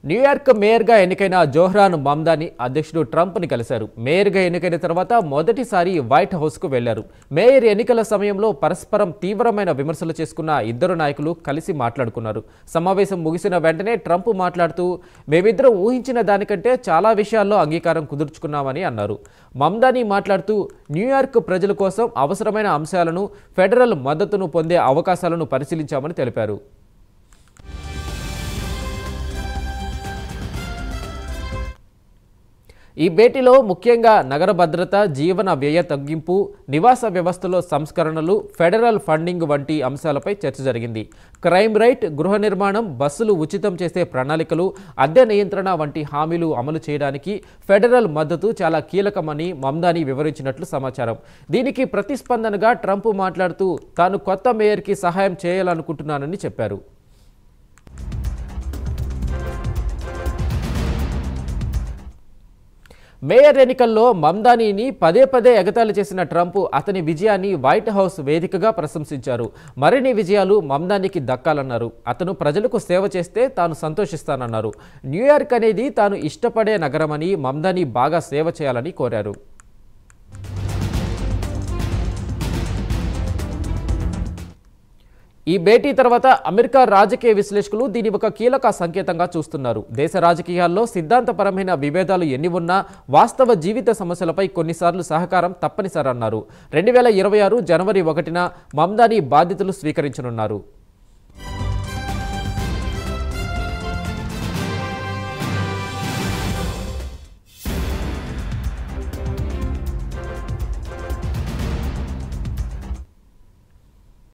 New York మేయర్గా ఎన్నికైన జోహ్రాన్ మమ్దాని అధ్యక్షుడు ట్రంప్ని కలిశారు. మేయర్గా ఎన్నికైన తర్వాత మొదటిసారి వైట్ హౌస్కు వెళ్లారు. మేయర్ ఎన్నికల సమయంలో పరస్పరం తీవ్రమైన విమర్శలు చేసుకున్న ఇద్దరు నాయకులు కలిసి మాట్లాడుకున్నారు. సమావేశం ముగిసిన వెంటనే ట్రంప్ మాట్లాడుతూ, మేమిద్దరం ఊహించిన దానికంటే చాలా విషయాల్లో అంగీకారం కుదుర్చుకున్నామని అన్నారు. మమ్దాని మాట్లాడుతూ, న్యూయార్క్ ప్రజల కోసం అవసరమైన అంశాలను, ఫెడరల్ మద్దతును పొందే అవకాశాలను పరిశీలించామని తెలిపారు. ఈ భేటీలో ముఖ్యంగా నగర భద్రత, జీవన వ్యయ తగ్గింపు, నివాస వ్యవస్థలో సంస్కరణలు, ఫెడరల్ ఫండింగ్ వంటి అంశాలపై చర్చ జరిగింది. క్రైమ్ రైట్, గృహ నిర్మాణం, బస్సులు ఉచితం చేసే ప్రణాళికలు, అద్దె నియంత్రణ వంటి హామీలు అమలు చేయడానికి ఫెడరల్ మద్దతు చాలా కీలకమని మమ్దాని వివరించినట్లు సమాచారం. దీనికి ప్రతిస్పందనగా ట్రంప్ మాట్లాడుతూ, తాను కొత్త మేయర్కి సహాయం చేయాలనుకుంటున్నానని చెప్పారు. మేయర్ ఎన్నికల్లో మమ్దానీని పదే పదే ఎగతాళి చేసిన ట్రంప్ అతని విజయాన్ని వైట్ హౌస్ వేదికగా ప్రశంసించారు. మరిన్ని విజయాలు మమ్దానీకి దక్కాలన్నారు. అతను ప్రజలకు సేవ చేస్తే తాను సంతోషిస్తానన్నారు. న్యూయార్క్ అనేది తాను ఇష్టపడే నగరమని, మమ్దానీ బాగా సేవ చేయాలని కోరారు. ఈ భేటీ తర్వాత అమెరికా రాజకీయ విశ్లేషకులు దీని ఒక కీలక సంకేతంగా చూస్తున్నారు. దేశ రాజకీయాల్లో సిద్ధాంతపరమైన విభేదాలు ఎన్ని ఉన్నా వాస్తవ జీవిత సమస్యలపై కొన్నిసార్లు సహకారం తప్పనిసరన్నారు. 2026 జనవరి 1న మమ్దాని బాధ్యతలు స్వీకరించనున్నారు.